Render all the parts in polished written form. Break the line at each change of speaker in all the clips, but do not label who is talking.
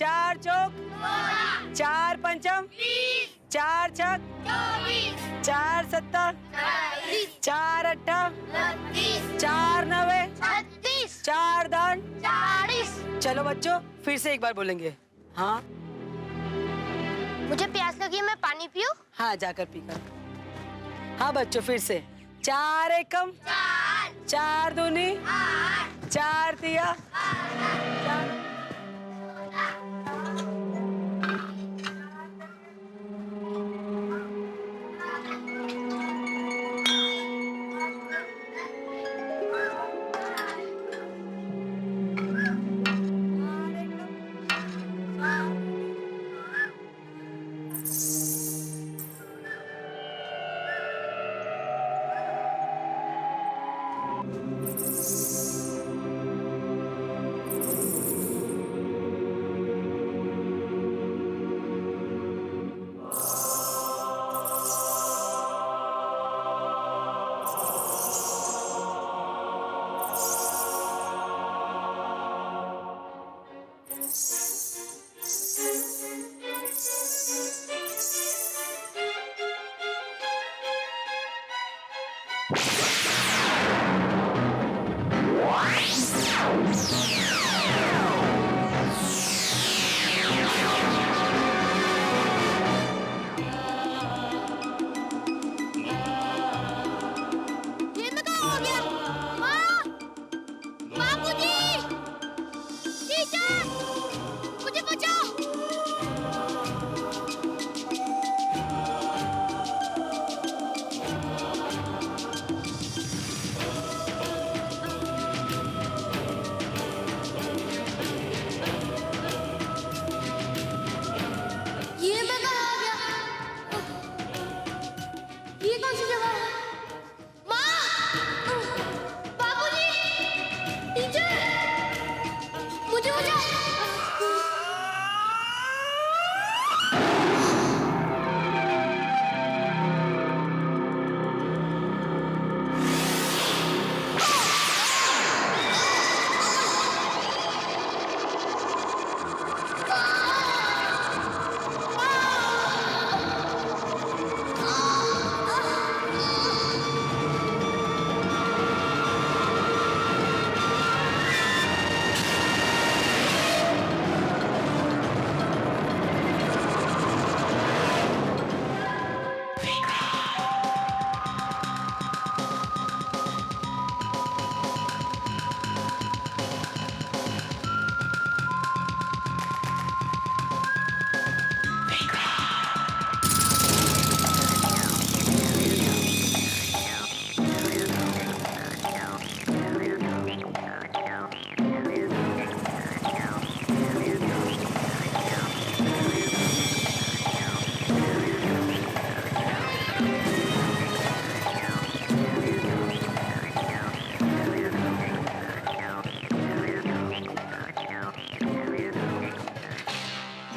चार चौक 4 पंचम 4 छक 4 सत्ता 4 अट्ठा 4 नवे 4 दान
40।
चलो बच्चों फिर से एक बार बोलेंगे। हाँ
मुझे प्यास लगी, मैं पानी पीऊं?
हाँ जाकर पीकर। हाँ बच्चों फिर से 4 एकम 4 दूनी 4 तिया 4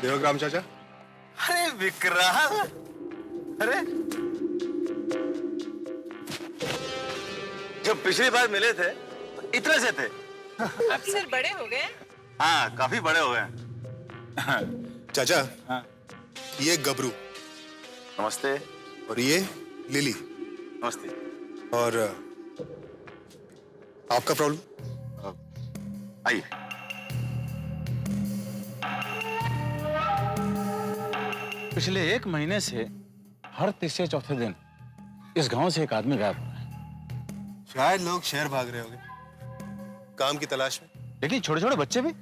देवग्राम चाचा।
अरे विक्रांत, अरे जब पिछली बार मिले थे तो इतने से थे।
अब सर बड़े हो गए।
हाँ काफी बड़े हो गए।
चाचा
हाँ।
ये गबरू
नमस्ते।
और ये लिली।
नमस्ते।
और आपका प्रॉब्लम?
आइए।
पिछले 1 महीने से हर तीसरे चौथे दिन इस गांव से एक आदमी गायब हो रहा है।
शायद लोग शहर भाग रहे होंगे काम की तलाश में।
लेकिन छोटे छोटे बच्चे भी,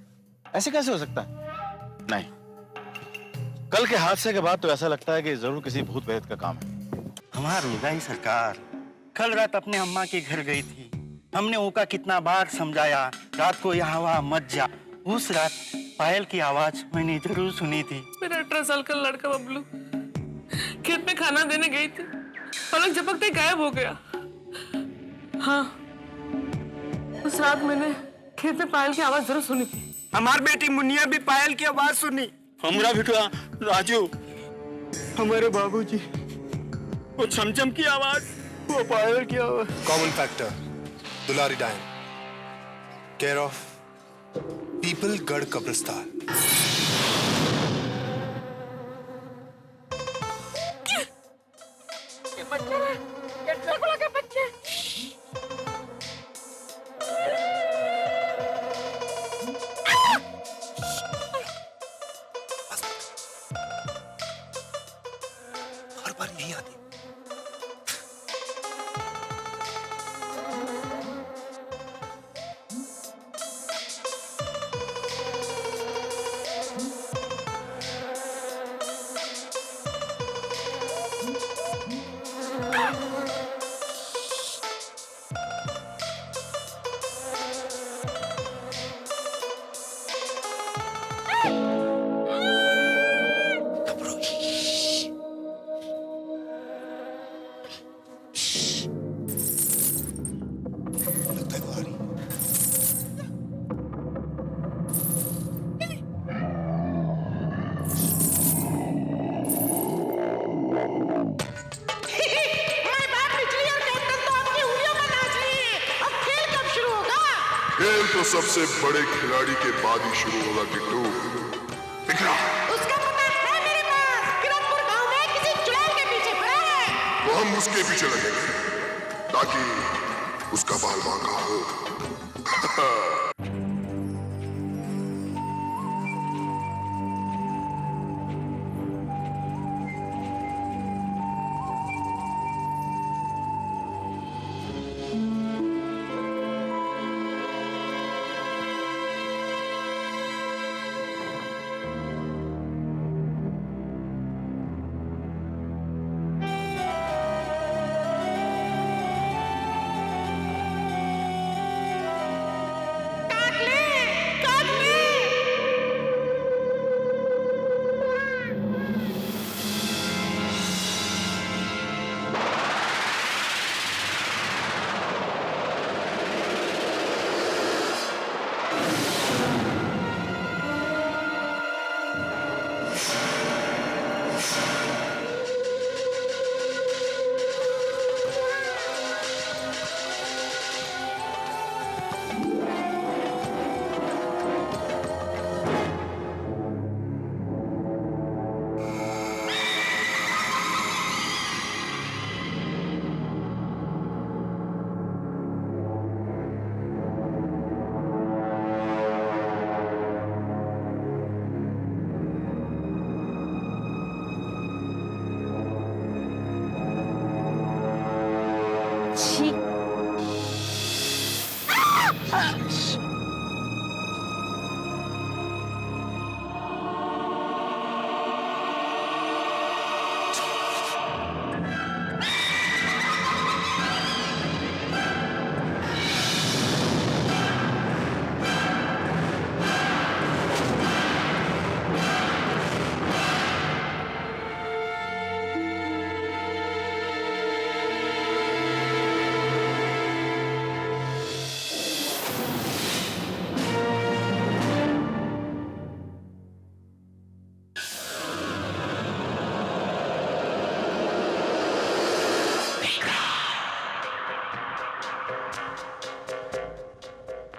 ऐसे कैसे हो सकता है? नहीं, कल के हादसे के बाद तो ऐसा लगता है कि जरूर किसी भूत प्रेत का काम है।
हमार रुदाई सरकार कल रात अपने अम्मा के घर गई थी। हमने उनका कितना बार समझाया रात को यहाँ वहाँ मत जा। उस रात पायल की आवाज मैंने जरूर सुनी थी।
मेरा 18 साल का लड़का बबलू खेत में खाना देने गई थी, पलक झपकते गायब हो गया। हाँ, उस रात मैंने खेत में पायल की आवाज जरूर सुनी थी।
हमार बेटी मुन्निया भी पायल की आवाज सुनी।
हमारा बेटा राजू,
हमारे बाबूजी वो छमछम की आवाज, वो पायल की आवाज।
कॉमन फैक्टर दुलारी डायन, केयर ऑफ पीपल गढ़ कब्रिस्तान।
खेल तो सबसे बड़े खिलाड़ी के बाद ही शुरू होगा किट्टू। विक्रम,
उसका पता है मेरे पास। किरतपुर गांव में किसी चुड़ैल के पीछे पड़ा है।
वो हम उसके पीछे लगेंगे ताकि उसका बाल बांका हो।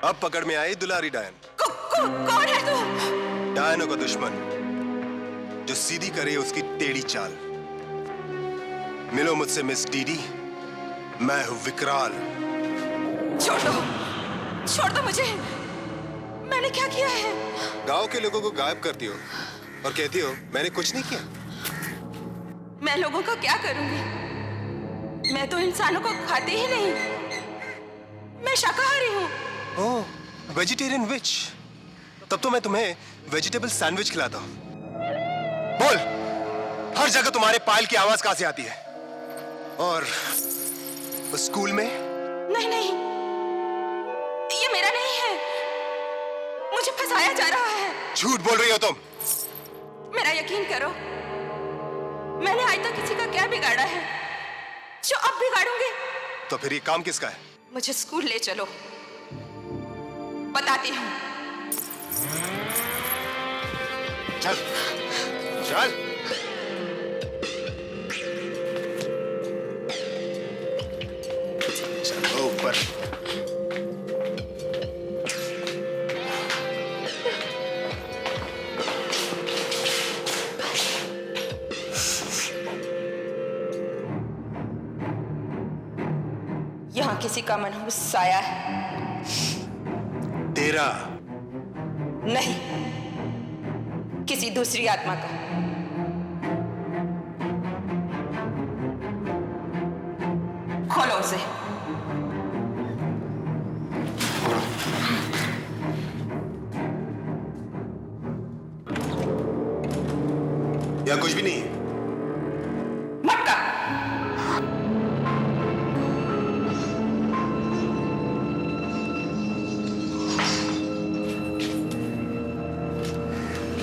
अब पकड़ में आई दुलारी डायन।
कौन है तू?
डायनों का दुश्मन जो सीधी करे उसकी टेढ़ी चाल। मिलो मुझसे मिस डीडी, मैं हूं विकराल।
छोड़ दो मुझे। मैंने क्या किया है?
गांव के लोगों को गायब करती हो और कहती हो मैंने कुछ नहीं किया।
मैं लोगों का क्या करूंगी? मैं तो इंसानों को खाती ही नहीं। मैं शाकाहारी हूँ।
ओह, वेजिटेरियन विच। तब तो मैं तुम्हें वेजिटेबल सैंडविच खिलाता हूँ। बोल, हर जगह तुम्हारे पायल की आवाज कहां से आती है? और उस स्कूल में?
नहीं, ये मेरा नहीं है। मुझे फंसाया जा रहा है।
झूठ बोल रही हो तुम।
मेरा यकीन करो, मैंने आज तक किसी का क्या बिगाड़ा है जो अब बिगाड़ूंगी?
तो फिर ये काम किसका है?
मुझे स्कूल ले चलो, बताती हूँ।
चल चल। चलो ऊपर।
यहाँ किसी का मनहूस साया है।
तेरा
नहीं, किसी दूसरी आत्मा का। खोलो उसे।
या कुछ भी नहीं।
मटका।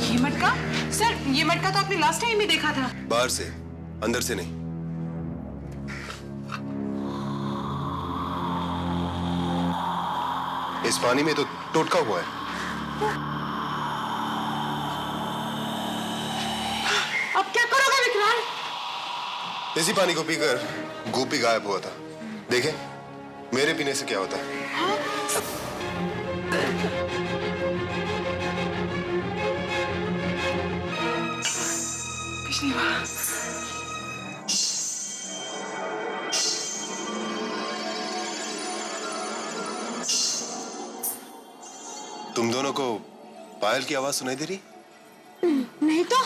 ये मटका? सर, ये मटका तो आपने लास्ट टाइम भी देखा था।
बाहर से, अंदर से नहीं। इस पानी में तो टोटका हुआ है।
अब क्या करोगे विकराल?
इसी पानी को पीकर गोपी गायब हुआ था। देखें, मेरे पीने से क्या होता है। तुम दोनों को पायल की आवाज सुनाई दे रही?
नहीं तो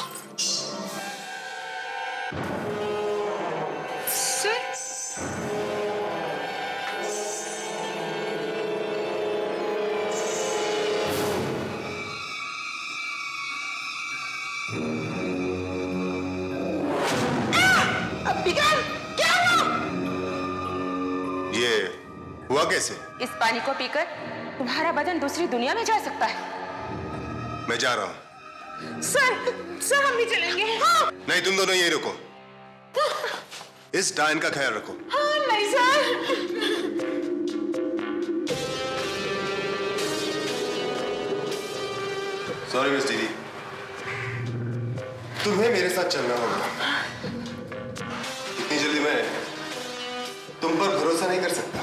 ये हुआ कैसे?
इस पानी को पीकर तुम्हारा बदन दूसरी दुनिया में जा सकता है।
मैं जा रहा हूं।
सर हम भी चलेंगे।
नहीं, तुम दोनों यहीं रुको। इस डायन का ख्याल रखो।
नहीं सर।
सॉरी मिस दीदी, तुम्हें मेरे साथ चलना होगा। इतनी जल्दी मैं तुम पर भरोसा नहीं कर सकता।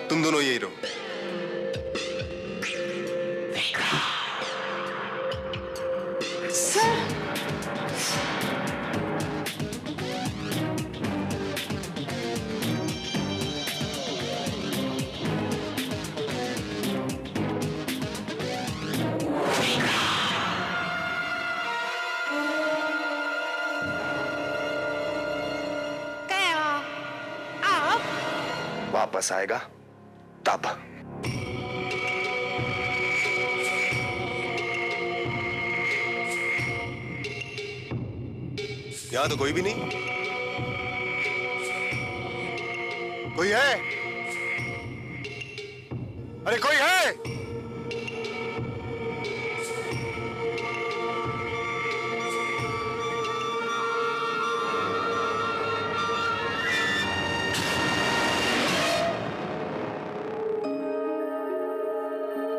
तुम दोनों यही रहो। वापस आएगा तब। यहां तो कोई भी नहीं। कोई है? अरे कोई है?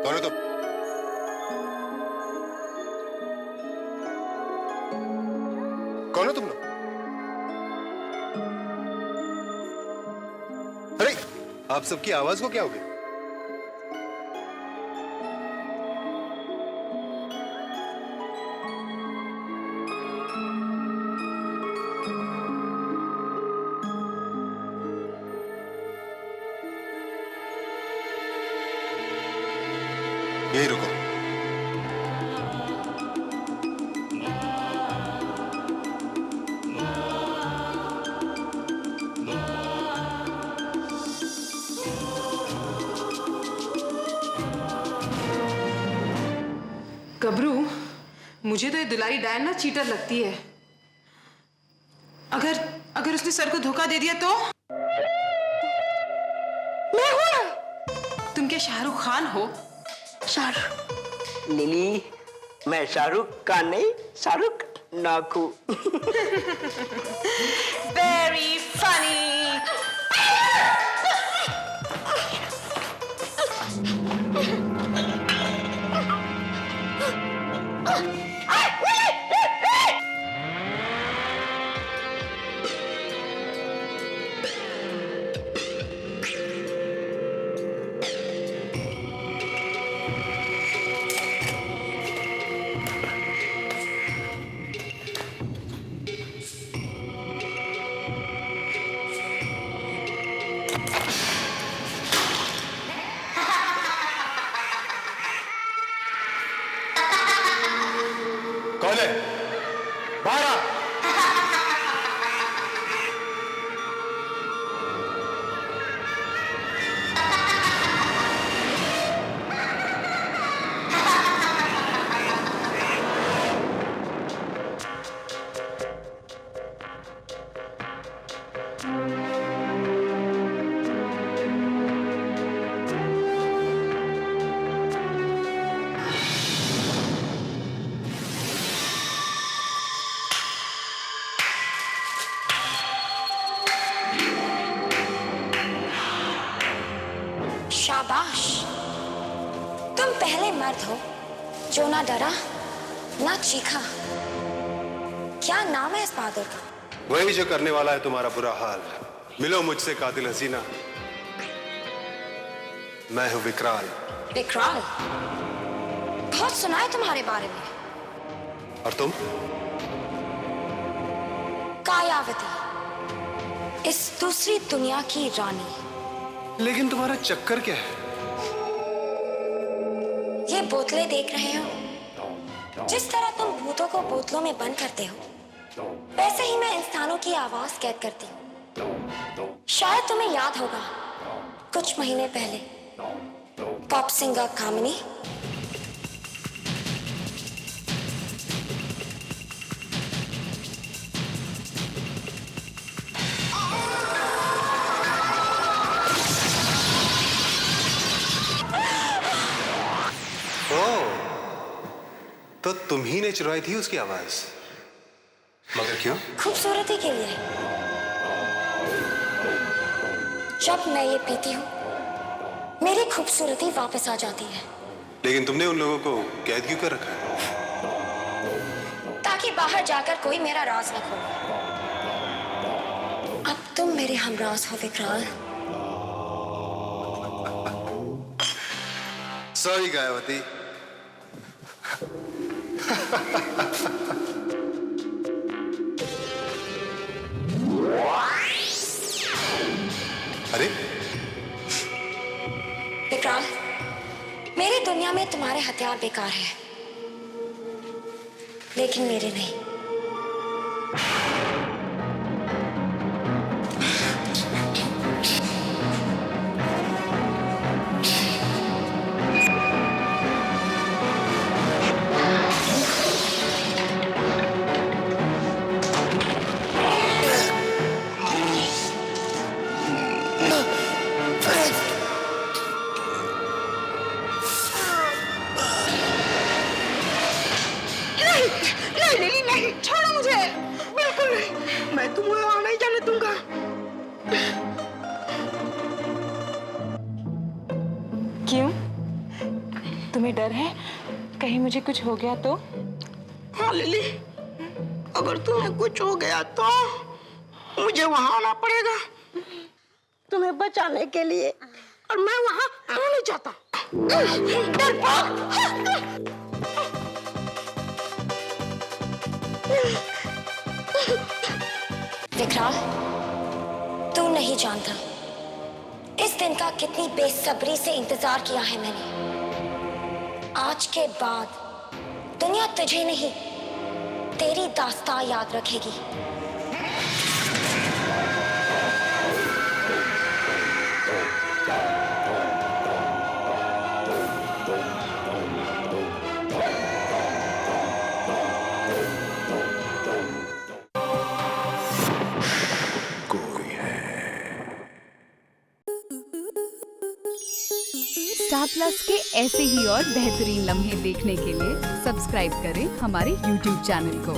कौन हो तुम? कौन हो तुम लोग? अरे आप सबकी आवाज को क्या हो गया? यही रुको।
गबरू, मुझे तो ये दुलारी डायन ना चीटर लगती है। अगर उसने सर को धोखा दे दिया तो? मैं हूं। तुम क्या शाहरुख खान हो?
शाहरुख लिली, मैं शाहरुख का नहीं, शाहरुख नाखू।
Very funny.
कौन है? बाहर आ।
शाबाश, तुम पहले मर्द हो
जो ना डरा ना चीखा। क्या नाम है इस बहादुर का?
वही जो करने वाला है तुम्हारा बुरा हाल। मिलो मुझसे कातिल हसीना, मैं हूं विकराल।
विकराल? बहुत सुना है तुम्हारे बारे में।
और तुम?
कायावती, इस दूसरी दुनिया की रानी।
लेकिन तुम्हारा चक्कर क्या है?
ये बोतलें देख रहे हो? जिस तरह तुम भूतों को बोतलों में बंद करते हो, वैसे ही मैं इंसानों की आवाज कैद करती हूँ। शायद तुम्हें याद होगा, कुछ महीने पहले पॉप सिंगर कामिनी
तो तुम ही ने चुराई थी उसकी आवाज। मगर क्यों?
खूबसूरती के लिए। जब मैं ये पीती हूँ, मेरी खूबसूरती वापस आ जाती है।
लेकिन तुमने उन लोगों को कैद क्यों कर रखा है?
ताकि बाहर जाकर कोई मेरा राज न खोले। अब तुम मेरे हमराज हो विकराल।
सॉरी गायवती। अरे
विकराल, मेरी दुनिया में तुम्हारे हथियार बेकार है, लेकिन मेरे नहीं।
नहीं, छोड़ो मुझे, बिल्कुल नहीं। मैं तुम्हें वहां नहीं जाने दूंगा।
क्यों? तुम्हें डर है कहीं मुझे कुछ हो गया तो?
हाँ लिली, अगर तुम्हें कुछ हो गया तो मुझे वहां आना पड़ेगा तुम्हें बचाने के लिए, और मैं वहां आना नहीं चाहता।
विकराल, तू नहीं जानता इस दिन का कितनी बेसब्री से इंतजार किया है मैंने। आज के बाद दुनिया तुझे नहीं, तेरी दास्तां याद रखेगी।
स्टार प्लस के ऐसे ही और बेहतरीन लम्हे देखने के लिए सब्सक्राइब करें हमारे YouTube चैनल को।